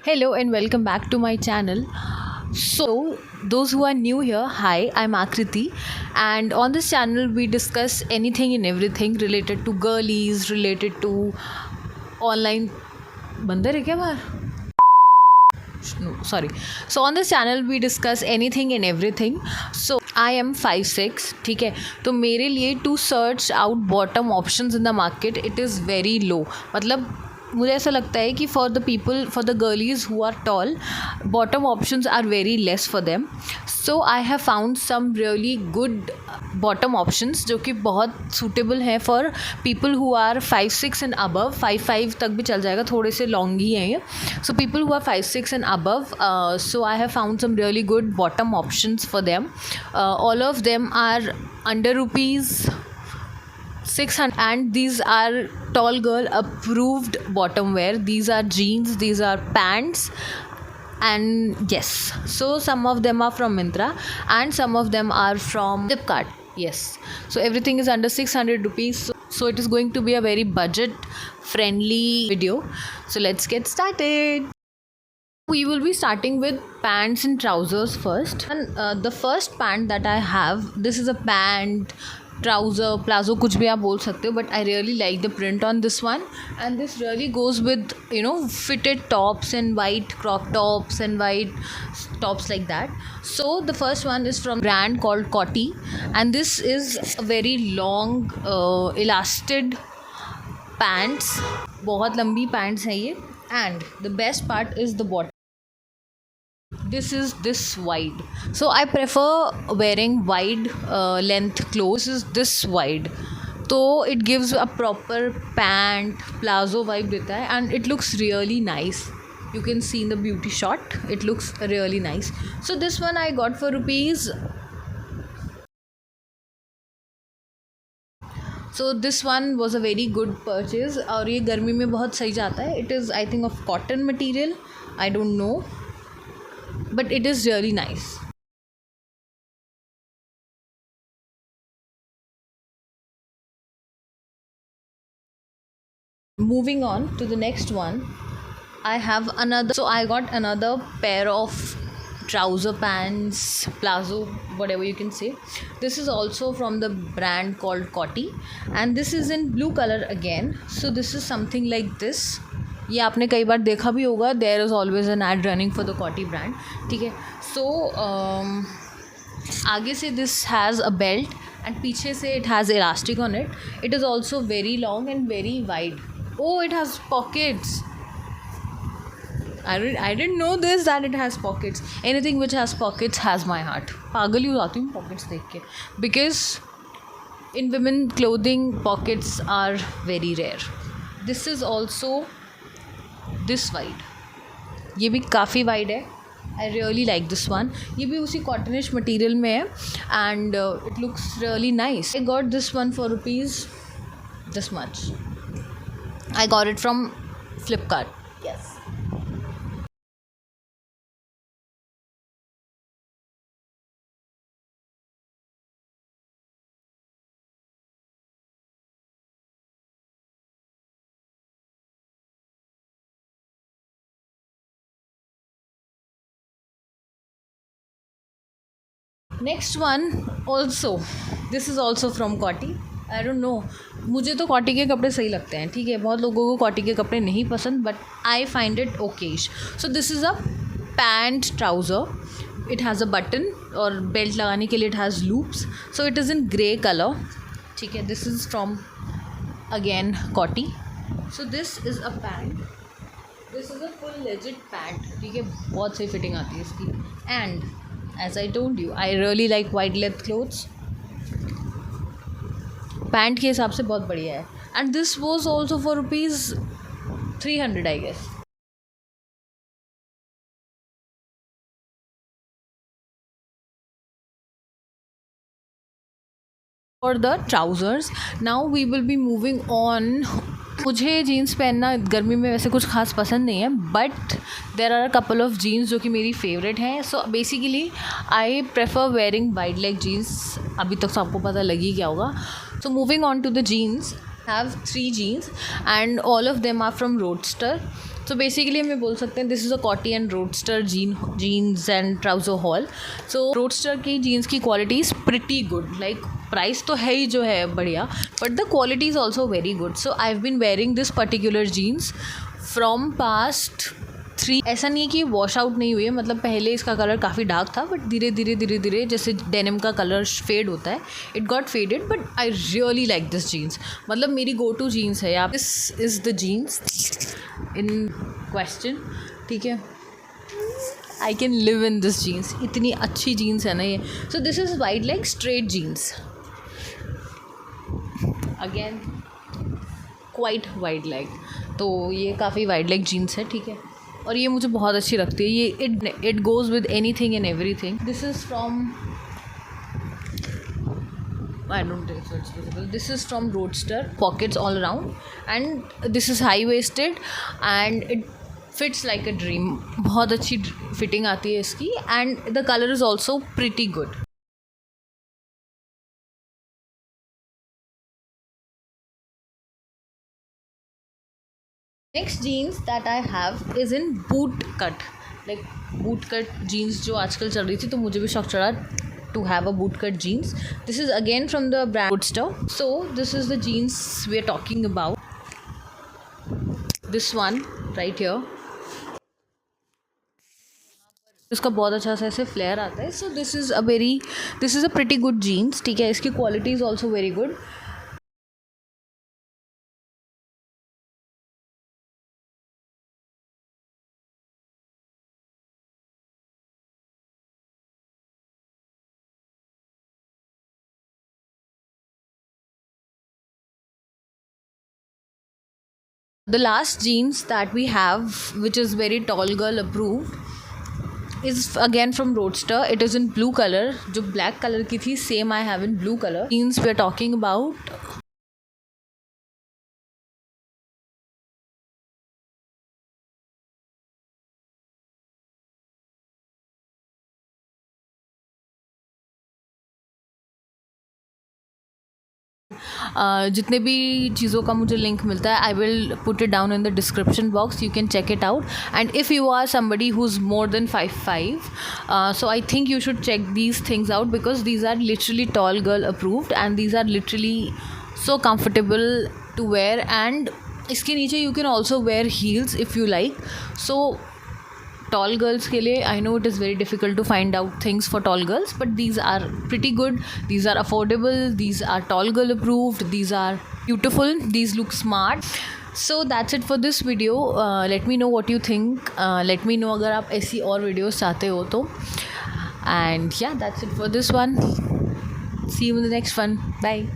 Hello and welcome back to my channel. So, those who are new here, hi, I'm Akriti, and on this channel we discuss anything and everything related to girlies, related to online. बंदर है क्या बाहर? No, sorry. So on this channel we discuss anything and everything. So I am 5'6", ठीक है. तो मेरे लिए to search out bottom options in the market it is very low. मतलब मुझे ऐसा लगता है कि for the girlies who are tall bottom options are very less for them. So I have found some really good bottom options जो कि बहुत suitable हैं for people who are 5'6" and above. 5'5" तक भी चल जाएगा, थोड़े से लॉन्ग ही हैं ये. So people who are 5'6" and above, so I have found some really good bottom options for them. All of them are under ₹600 and these are tall girl approved bottom wear. These are jeans, these are pants, and yes, so some of them are from Myntra and some of them are from Flipkart. Yes, so everything is under 600 rupees, so it is going to be a very budget friendly video. So let's get started. We will be starting with pants and trousers first, and the first pant that I have, this is a pant, trouser, palazzo, कुछ भी आप बोल सकते हो, but I really like the print on this one and this really goes with fitted tops and white crop tops and white tops like that. So the first one is from brand called Coty and this is a very long elastic pants. बहुत लंबी pants है ये and the best part is the bottom. This is this wide, so I prefer wearing wide length clothes. Is this wide, so it gives a proper pant plazo vibe देता है and it looks really nice. You can see in the beauty shot it looks really nice. So this one I got for rupees. So this one was a very good purchase और ये गर्मी में बहुत सही जाता है. It is I think of cotton material, I don't know, but it is really nice. Moving on to the next one, I have another. So I got another pair of trouser pants, plazo, whatever you can say. This is also from the brand called Coty and this is in blue color again. So this is something like this. ये आपने कई बार देखा भी होगा. There is always an ad running for the Kotty brand, ठीक है. So आगे से this has a belt and पीछे से it has elastic on it. It is also very long and very wide. Oh it has pockets. I didn't know this that it has pockets. Anything which has pockets has my heart. पागल ही हो जाती हूँ pockets देख के, because in women clothing pockets are very rare. This is also this wide. ये भी काफ़ी wide है. I really like this one. ये भी उसी कॉटनिश मटेरियल में है and it looks really nice. I got this one for rupees this much. I got it from Flipkart. Yes. Next one also, this is also from कॉटी. I don't know, मुझे तो कॉटी के कपड़े सही लगते हैं, ठीक है. बहुत लोगों को कॉटी के कपड़े नहीं पसंद but I find it Okesh. So this is a pant trouser. It has a button और बेल्ट लगाने के लिए it has loops. So it is in grey colour, ठीक है. This is from again कॉटी. So this is a pant. This is a full legit pant, ठीक है. बहुत सही फिटिंग आती है इसकी. And as I told you, I really like wide length clothes. Pant के हिसाब से बहुत बढ़िया है. and this was also for rupees 300 I guess. for the trousers, now we will be moving on. मुझे जीन्स पहनना गर्मी में वैसे कुछ खास पसंद नहीं है but there are a couple of jeans जो कि मेरी फेवरेट हैं. So basically I prefer wearing wide leg jeans. अभी तक तो आपको पता लग ही क्या होगा. So moving on to the jeans, have 3 jeans and all of them are from Roadster. So basically हमें बोल सकते हैं this is a Kotty and Roadster jeans and trouser haul. So Roadster की जीन्स की quality is pretty good. Like price तो है ही जो है बढ़िया, but the quality is also very good. So I have been wearing this particular jeans from past 3. ऐसा नहीं है कि वॉश आउट नहीं हुई है, मतलब पहले इसका कलर काफ़ी डार्क था, बट धीरे धीरे जैसे डेनिम का कलर फेड होता है, it got faded. But I really like this jeans. मतलब मेरी गो टू जीन्स है. This is the jeans in question. ठीक है, I can live in this jeans. इतनी अच्छी जीन्स है ना ये. So this is wide leg straight jeans. Again quite wide leg. तो ये काफ़ी वाइड लेग जीन्स है. ठीक है, और ये मुझे बहुत अच्छी लगती है. ये it goes with any thing and every thing. This is from I don't think so it's visible. This is from Roadster. Pockets all around, and this is high waisted and it fits like a dream. बहुत अच्छी fitting आती है इसकी, and the color is also pretty good. Next jeans that I have is in boot cut. Like boot cut jeans जो आजकल चल रही थी, तो मुझे भी शौक चढ़ा to have a boot cut jeans. This is again from the brand Roadster. So this is the jeans we are talking about. This one right here. इसका बहुत अच्छा सा ऐसे फ्लेयर आता है. So this is a pretty good jeans. ठीक है, इसकी quality is also very good. The last jeans that we have, which is very tall girl approved, is again from Roadster. It is in blue color. जो black color की थी, same I have in blue color. Jeans we are talking about. जितने भी चीज़ों का मुझे link मिलता है, I will put it down in the description box. You can check it out. And if you are somebody who's more than 5'5", so I think you should check these things out, because these are literally tall girl approved and these are literally so comfortable to wear. And इसके नीचे you can also wear heels if you like. So tall girls के लिए I know it is very difficult to find out things for tall girls, but these are pretty good, these are affordable, these are tall girl approved, these are beautiful, these look smart. So that's it for this video. Let me know what you think. Let me know अगर आप ऐसी और videos चाहते हो तो. And या that's it for this one. See you in the next one. Bye.